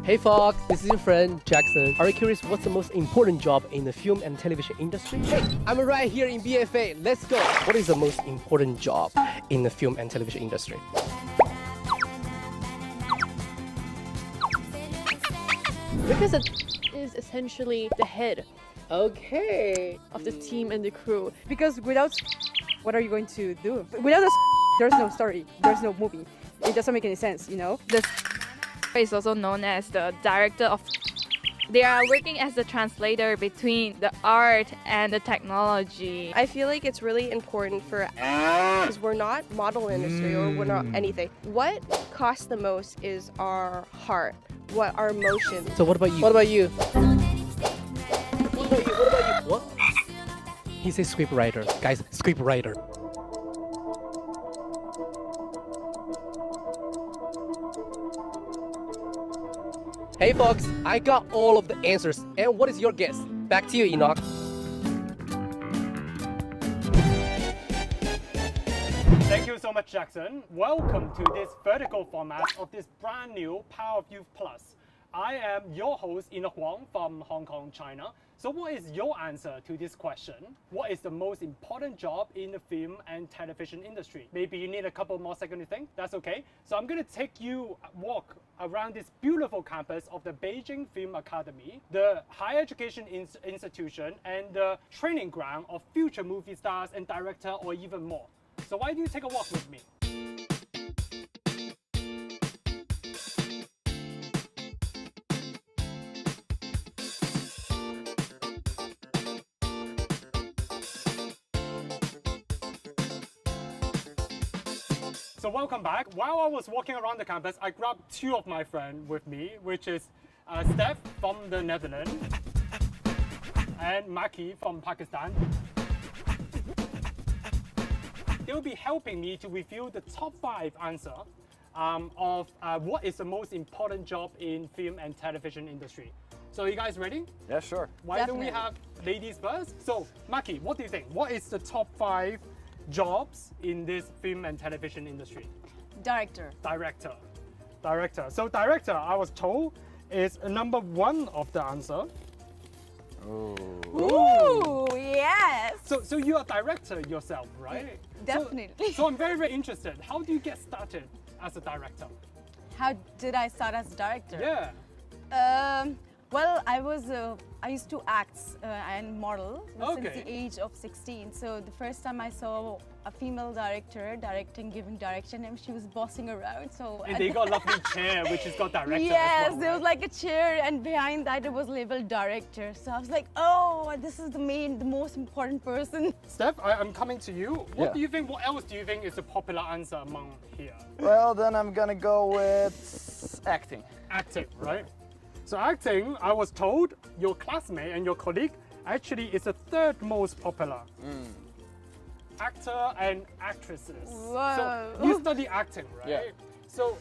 Hey Fox, this is your friend Jackson. Are you curious what's the most important job in the film and television industry? Hey, I'm right here in BFA. Let's go. What is the most important job in the film and television industry? Because it is essentially the head Okay. of the team and the crew. Because without what are you going to do? Without there's no story, there's no movie. It doesn't make any sense, you know? The is also known as the director of. They are working as the translator between the art and the technology. I feel like it's really important for because we're not model industry or we're not anything. What costs the most is our heart, what our emotions. So what about you? What about you? What about you? What about you? What? He says script writer. Guys, script writer. Hey folks, I got all of the answers. And what is your guess? Back to you, Enoch. Thank you so much, Jackson. Welcome to this vertical format of this brand new Power of Youth Plus. I am your host, Enoch Wong from Hong Kong, China. So what is your answer to this question? What is the most important job in the film and television industry? Maybe you need a couple more seconds to think. That's okay. So I'm going to take you walk around this beautiful campus of the Beijing Film Academy, the higher education institution and the training ground of future movie stars and director or even more. So why do you take a walk with me? So welcome back. While I was walking around the campus, I grabbed two of my friends with me, which is Steph from the Netherlands and Maki from Pakistan. They will be helping me to review the top 5 answer of what is the most important job in film and television industry. So you guys ready? Yeah, sure. Why don't we have ladies first? So Maki, what do you think? What is the top 5 jobs in this film and television industry? Director. Director. So director, I was told, is number 1 of the answer. Ooh, yes. So you're a director yourself, right? Definitely. So I'm very, very interested. How do you get started as a director? How did I start as a director? Yeah. Well, I used to act and model since the age of 16. So the first time I saw a female director giving direction, and she was bossing around. So And they got a lovely chair, which has got director yes, as well, there was like a chair, and behind that it was labeled director. So I was like, oh, this is the most important person. Steph, I'm coming to you. What Yeah. what else do you think is a popular answer among here? Well, then I'm gonna go with acting. Acting, right? So acting, I was told, your classmate and your colleague actually is the 3rd most popular. Actor and actresses. Whoa. So you study acting, right? Yeah. So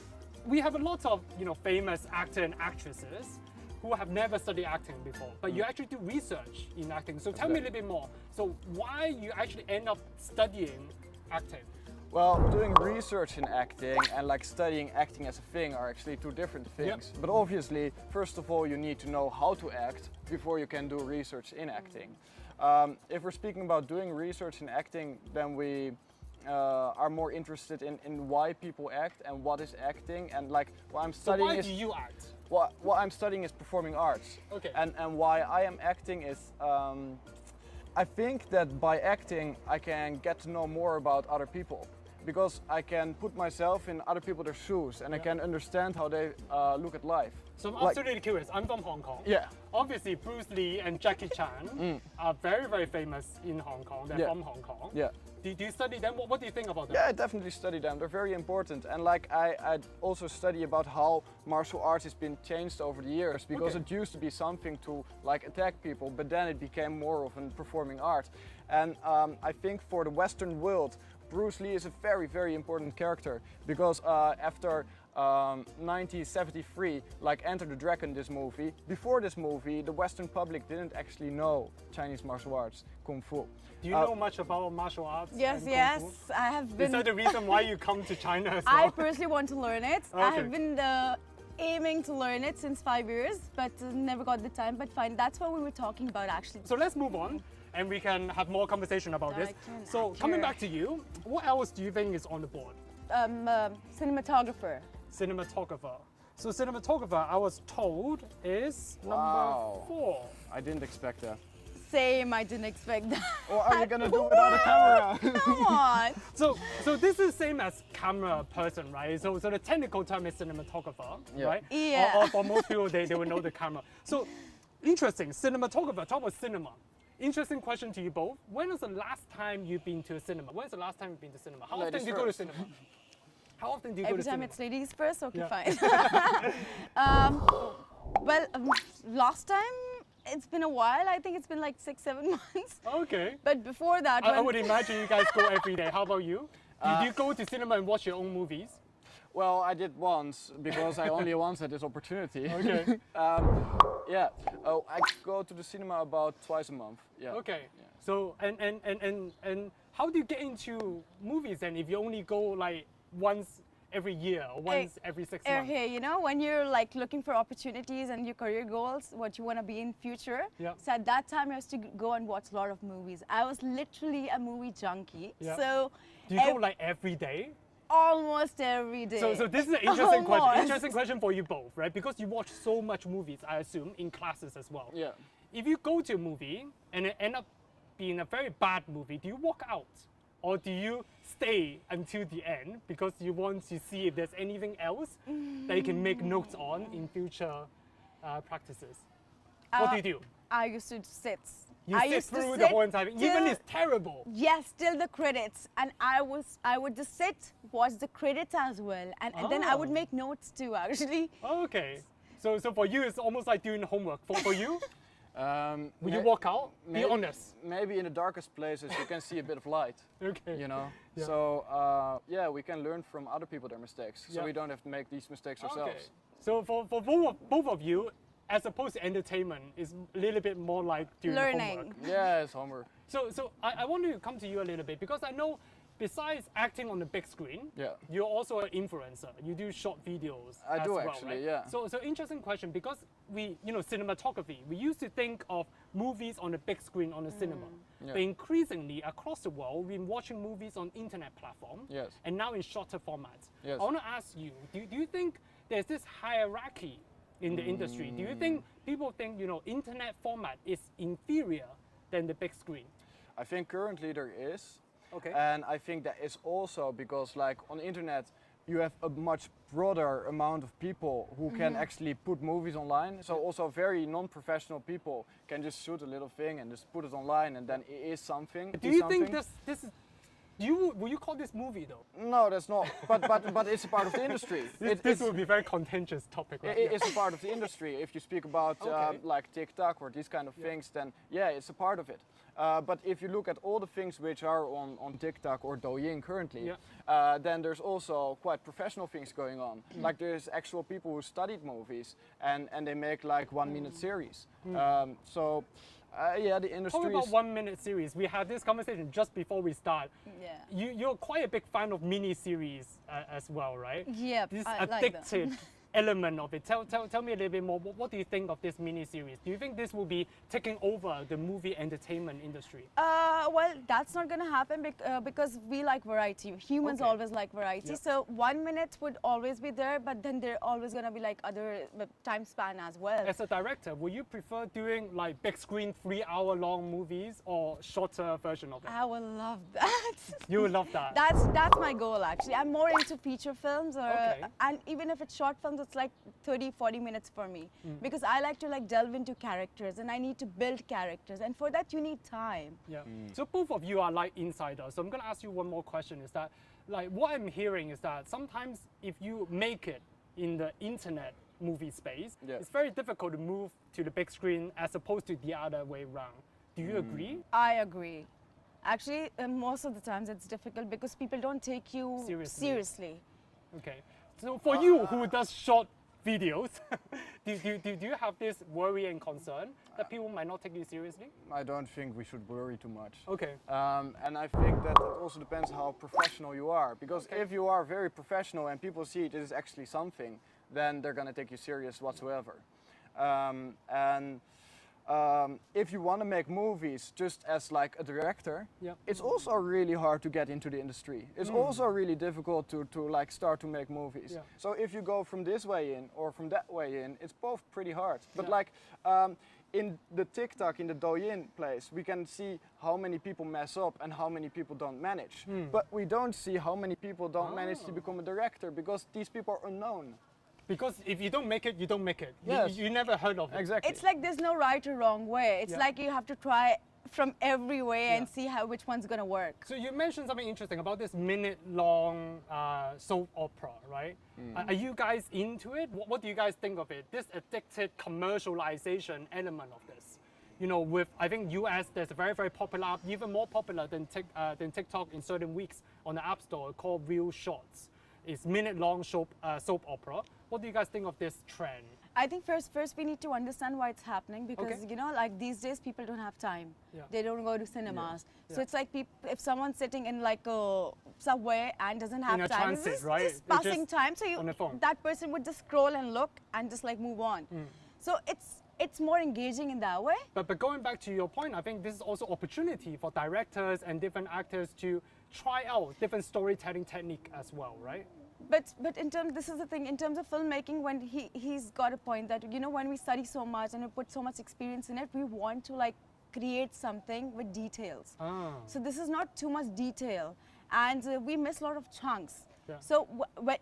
we have a lot of famous actor and actresses who have never studied acting before, but you actually do research in acting. So tell me a little bit more. So why you actually end up studying acting? Well, doing research in acting and like studying acting as a thing are actually 2 different things. But obviously, first of all, you need to know how to act before you can do research in acting. If we're speaking about doing research in acting, then we are more interested in why people act and what is acting, and like what I'm studying So why is do you act? what I'm studying is performing arts. Okay. And why I am acting is I think that by acting I can get to know more about other people, because I can put myself in other people's shoes and I can understand how they look at life. So I'm absolutely curious. I'm from Hong Kong. Yeah. Obviously, Bruce Lee and Jackie Chan are very, very famous in Hong Kong. They're from Hong Kong. Yeah. Do you study them? What do you think about them? Yeah, I definitely study them. They're very important. And like I also study about how martial arts has been changed over the years, because it used to be something to like attack people, but then it became more of a performing art. And I think for the Western world, Bruce Lee is a very, very important character, because after 1973, like Enter the Dragon, this movie, before this movie, the Western public didn't actually know Chinese martial arts, Kung Fu. Do you know much about martial arts? Yes, and yes, Kung Fu? I have been. Is that the reason why you come to China as well? I personally want to learn it. I Okay. have been aiming to learn it since 5 years, but never got the time. But fine, that's what we were talking about actually. So let's move on and we can have more conversation about this. Director and So actor. coming back to you, what else do you think is on the board? Cinematographer. Cinematographer. So cinematographer, I was told, is Wow. number 4. I didn't expect that. Same, I didn't expect that. Or are you gonna do it without a camera? Come on. So this is same as camera person, right? So the technical term is cinematographer, Yeah. right? Yeah. Or for most people, they will know the camera. So interesting, cinematographer, talk about cinema. Interesting question to you both. When was the last time you've been to a cinema? When's the last time you've been to cinema? How often Ladies do you go to first. cinema? How often do you go Every to time cinema? it's ladies first, okay, Yeah. fine. Well, last time, it's been a while. I think it's been like 6-7 months. Okay. But before that, I when- would imagine you guys go every day. How about you? Do you go to cinema and watch your own movies? Well, I did once because I only once had this opportunity. Okay. Yeah. Oh, I go to the cinema about twice a month. Yeah. Okay. Yeah. So and how do you get into movies then if you only go like once every year or once every 6 months? Here, you know, when you're like looking for opportunities and your career goals, what you want to be in future. Yeah. So at that time, I used to go and watch a lot of movies. I was literally a movie junkie. Yeah. So Do you go like every day? almost every day. So this is an interesting question. Almost. Interesting question for you both, right? Because you watch so much movies, I assume, in classes as well. Yeah. If you go to a movie and it end up being a very bad movie, do you walk out? Or do you stay until the end because you want to see if there's anything else that you can make notes on in future practices? What do you do? I used to sit. You I sit used to through the sit whole entire thing, even till- it's terrible. Yes, till the credits, and I would just sit, watch the credits as well, and then I would Oh. make notes too. Actually, Okay. So for you, it's almost like doing homework. For you, will you may- walk out? Be may- honest. Maybe in the darkest places you can see a bit of light. Okay. You know. Yeah. So yeah, we can learn from other people their mistakes, so Yeah. we don't have to make these mistakes Okay. ourselves. So for both of you, as opposed to entertainment, is a little bit more like doing learning. homework. Yeah, it's homework. So I want to come to you a little bit because I know besides acting on the big screen, Yeah. you're also an influencer. You do short videos. I as do well, actually, right? yeah. So interesting question because cinematography. We used to think of movies on the big screen on the cinema, Yeah. but increasingly across the world, we've been watching movies on internet platform. Yes. And now in shorter formats. Yes. I want to ask you, do you think there's this hierarchy in the industry? Do you think people think internet format is inferior than the big screen? I think currently there is. Okay. And I think that is also because like on the internet you have a much broader amount of people who can actually put movies online. So also very non-professional people can just shoot a little thing and just put it online and then it is something. Do you think this is will you call this movie though? No, that's not. But it's a part of the industry. This will be a very contentious topic, right? It's a part of the industry. If you speak about Okay. like TikTok or these kind of things, then yeah, it's a part of it. But if you look at all the things which are on TikTok or Douyin currently, then there's also quite professional things going on. Like there's actual people who studied movies and they make like 1 minute series. So yeah, the industry Talk about is 1 minute series. We had this conversation just before we start. yeah. You're quite a big fan of mini series as well, right? Yep, This I like them. addictive element of it. Tell me a little bit more. What do you think of this mini series? Do you think this will be taking over the movie entertainment industry? Well, that's not going to happen because we like variety. Humans Okay. always like variety. Yeah. So 1 minute would always be there, but then there always going to be like other time span as well. As a director, will you prefer doing like big screen 3 hour long movies or shorter version of it? I will love that. You would love that. That's my goal actually. I'm more into feature films Okay. and even if it's short films, it's like 30-40 minutes for me because I like to like delve into characters and I need to build characters, and for that you need time. Yeah. So both of you are like insiders. So I'm gonna ask you one more question. Is that like what I'm hearing is that sometimes if you make it in the internet movie space, Yeah. it's very difficult to move to the big screen as opposed to the other way around. Do you agree? I agree. Actually, most of the times it's difficult because people don't take you Seriously. seriously. Okay. So for you who does short videos, do you have this worry and concern that people might not take you seriously? I don't think we should worry too much. Okay. And I think that it also depends how professional you are. Because if you are very professional and people see it is actually something, then they're gonna take you serious whatsoever. If you want to make movies just as like a director, it's also really hard to get into the industry. It's also really difficult to like start to make movies. So if you go from this way in or from that way in, it's both pretty hard. But like in the TikTok, in the Douyin place, we can see how many people mess up and how many people don't manage. But we don't see how many people don't manage to become a director because these people are unknown. Because if you don't make it, you don't make it. Yes. You never heard of it. Exactly. It's like there's no right or wrong way. It's like you have to try from every way and see which one's gonna work. So you mentioned something interesting about this minute-long soap opera, right? Are you guys into it? What do you guys think of it? This addicted commercialization element of this. You know, with I think US, there's a very, very popular, even more popular than TikTok in certain weeks on the App Store called Real Shorts. It's minute-long soap opera. What do you guys think of this trend? I think first we need to understand why it's happening because you know, like these days people don't have time. They don't go to cinemas. So it's like if someone's sitting in like a subway and doesn't have In a time, transit, it's right? just passing time. So on the phone. that person would just scroll and look and just like move on. So it's more engaging in that way. But going back to your point, I think this is also opportunity for directors and different actors to try out different storytelling technique as well, right? But in terms, this is the thing, in terms of filmmaking, when he's got a point that, you know, when we study so much and we put so much experience in it, we want to like create something with details. So this is not too much detail and we miss a lot of chunks. So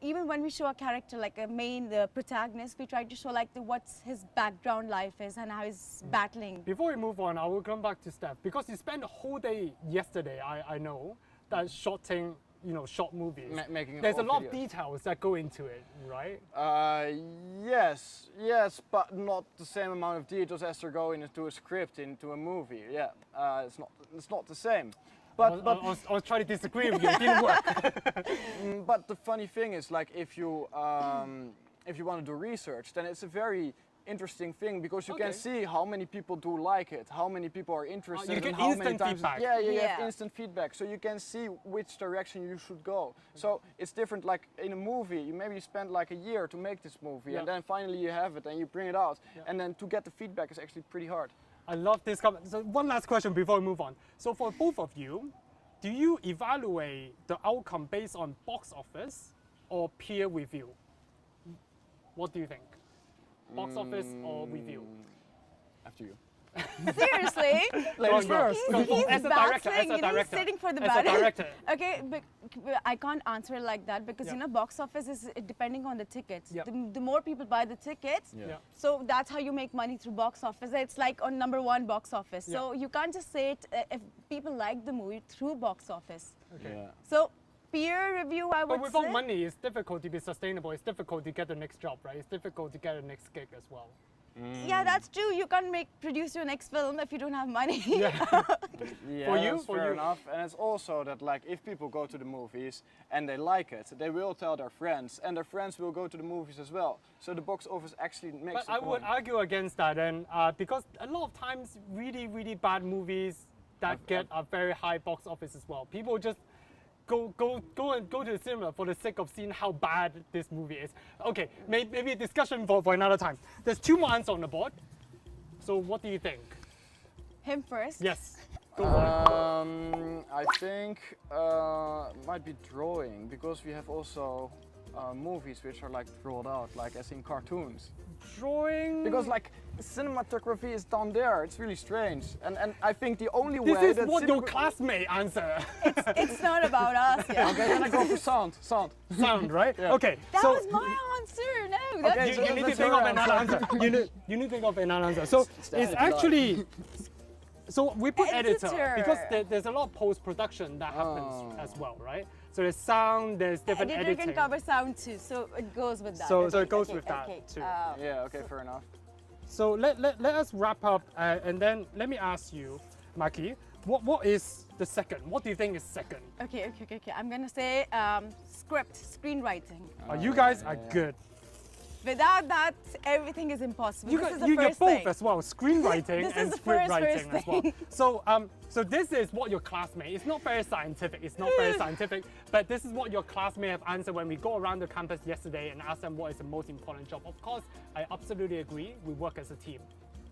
even when we show a character like the protagonist, we try to show like what's his background life is and how he's battling. Before we move on, I will come back to Steph because you spent the whole day yesterday, I know, that shooting, you know, short movies. There's a lot of details that go into it, right? Yes, but not the same amount of details as they're going into a script, into a movie. It's not the same. But I was trying to disagree with you. It didn't work. But the funny thing is, like, if you want to do research, then it's a very interesting thing because you can see how many people do like it, how many people are interested, you get and how many instant times. feedback. You have instant feedback, so you can see which direction you should go. So it's different. Like in a movie, you maybe spend like a year to make this movie, and then finally you have it and you bring it out, and then to get the feedback is actually pretty hard. I love this comment. So one last question before we move on. So for both of you, do you evaluate the outcome based on box office or peer review? What do you think? Box office or review? After you. Seriously? Ladies first. He's As a director, he's sitting for the as a battle. director. Okay, but I can't answer it like that because you know, box office is depending on the tickets. The more people buy the tickets, so that's how you make money through box office. It's like on #1 box office. So you can't just say it if people like the movie through box office. So peer review, I would say. But without money, it's difficult to be sustainable. It's difficult to get the next job, right? It's difficult to get the next gig as well. Yeah, that's true. You can't produce your next film if you don't have money. For you? That's fair enough. And it's also that, like, if people go to the movies and they like it, they will tell their friends, and their friends will go to the movies as well. So the box office actually makes. But I would argue against that, and because a lot of times, really, really bad movies that get a very high box office as well. People just go to the cinema for the sake of seeing how bad this movie is. Okay, maybe a discussion for another time. There's 2 more answers on the board. So what do you think? Him first? Yes. Go for it. I think might be drawing because we have also movies which are like drawn out, like as in cartoons. Drawing? Because like cinematography is down there. It's really strange, and I think the only this way is that what your classmate answer. It's not about us. Yeah. Okay, then I go for sound. Sound, right? Okay. That so was my answer. No, that's Okay, you need to think of another answer. You need to think of another answer. So it's actually. So we put editor because there's a lot of post-production that happens as well, right? So there's sound, there's different editor editing. can cover sound too, so it goes with that. So it goes with that too. Yeah, okay, fair enough. So let us wrap up, and then let me ask you, Maki, what is the second? What do you think is second? Okay. I'm gonna say script, screenwriting. You guys are good. Without that, everything is impossible. This is the you're first both thing. as well, screenwriting This is and the script first writing as well. thing. So this is what your classmate, it's not very scientific, but this is what your classmate have answered when we go around the campus yesterday and ask them what is the most important job. Of course, I absolutely agree, we work as a team.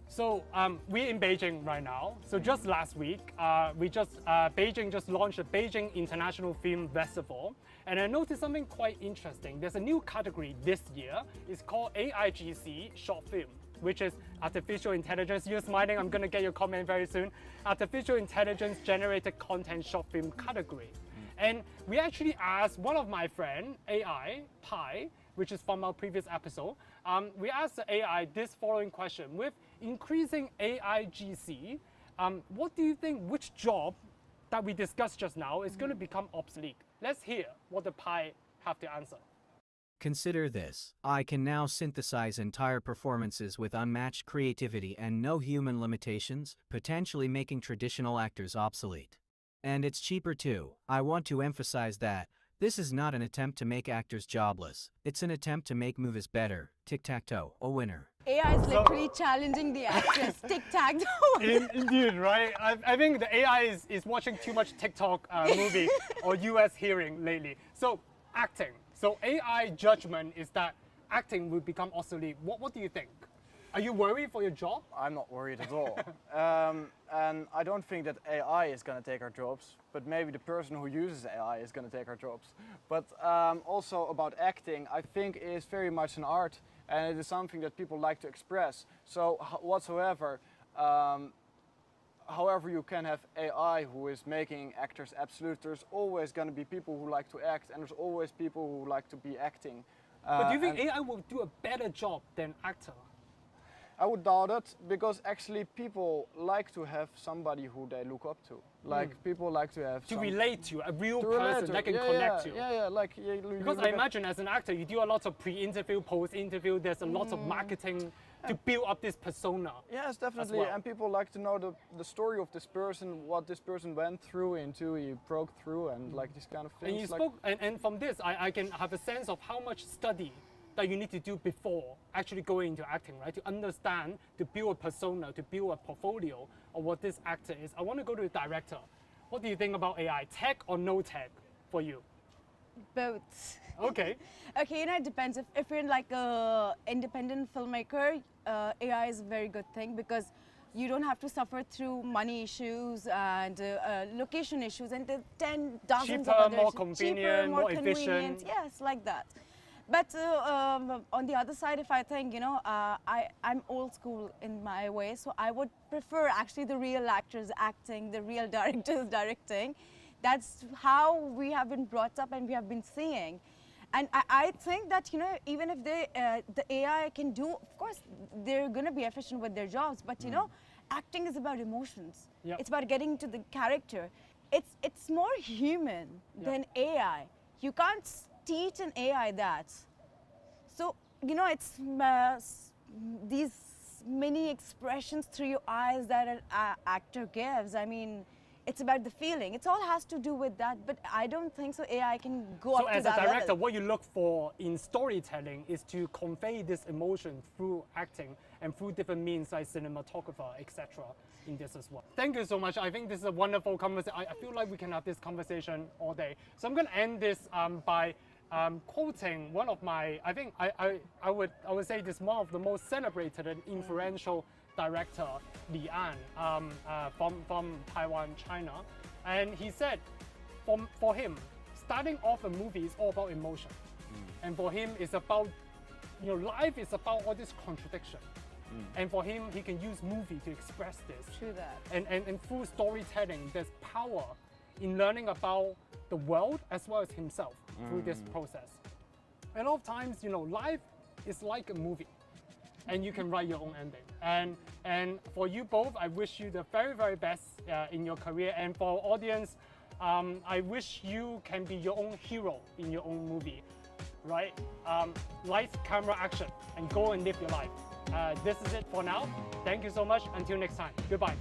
So we're in Beijing right now. So just last week, Beijing just launched the Beijing International Film Festival. And I noticed something quite interesting. There's a new category this year. It's called AIGC Short Film, which is Artificial Intelligence. You're smiling, I'm gonna get your comment very soon. Artificial Intelligence Generated Content Short Film category. And we actually asked one of my friends, AI, Pi, which is from our previous episode, we asked the AI this following question. With increasing AIGC, what do you think, which job that we discussed just now is going to become obsolete? Let's hear what the Pi have to answer. Consider this. I can now synthesize entire performances with unmatched creativity and no human limitations, potentially making traditional actors obsolete. And it's cheaper too. I want to emphasize that this is not an attempt to make actors jobless. It's an attempt to make movies better. Tic-tac-toe, a winner. AI is literally challenging the actress. Tic-tac-toe. Indeed, right? I think the AI is watching too much TikTok movie or US hearing lately. So acting. So AI judgment is that acting will become obsolete. What do you think? Are you worried for your job? I'm not worried at all. And I don't think that AI is going to take our jobs, but maybe the person who uses AI is going to take our jobs. But also about acting, I think it is very much an art, and it is something that people like to express. So whatsoever, however you can have AI who is making actors absolute, there's always going to be people who like to act, and there's always people who like to be acting. But do you think AI will do a better job than actor? I would doubt it, because actually people like to have somebody who they look up to. Like people like to have to relate to a real to person that can connect to. Because I at imagine as an actor, you do a lot of pre-interview, post-interview. There's a lot of marketing to build up this persona. Yes, definitely. well. And people like to know the story of this person, what this person went through into, he broke through, and like these kind of things. And you like, spoke, and from this, I can have a sense of how much study that you need to do before actually going into acting, right? To understand, to build a persona, to build a portfolio of what this actor is. I want to go to the director. What do you think about AI? Tech or no tech for you? Both. Okay. Okay, it depends. If you're like an independent filmmaker, AI is a very good thing, because you don't have to suffer through money issues and location issues and the 10 dozens Cheaper, of other more issues. convenient, Cheaper, more more convenient. efficient. Yes, like that. But on the other side, if I think, I'm old school in my way, so I would prefer actually the real actors acting, the real directors directing. That's how we have been brought up and we have been seeing. And I think that, even if the AI can do, of course, they're going to be efficient with their jobs, but, acting is about emotions. Yep. It's about getting to the character. It's more human than AI. You can't teach an AI that. So, it's these many expressions through your eyes that an actor gives. I mean, it's about the feeling. It all has to do with that, but I don't think so AI can go up to that So as a director, level. what you look for in storytelling is to convey this emotion through acting and through different means like cinematographer, etc. in this as well. Thank you so much. I think this is a wonderful conversation. I feel like we can have this conversation all day. So I'm going to end this by quoting one of my, I think I would say this one of the most celebrated and influential director, Li An, from Taiwan, China. And he said, for him, starting off a movie is all about emotion. And for him, it's about, life is about all this contradiction. And for him, he can use movie to express this. True that. And through storytelling, there's power in learning about the world as well as himself through this process. A lot of times, life is like a movie, and you can write your own ending. And for you both, I wish you the very, very best in your career. And for our audience, I wish you can be your own hero in your own movie, right? Lights, camera, action, and go and live your life. This is it for now. Thank you so much. Until next time. Goodbye.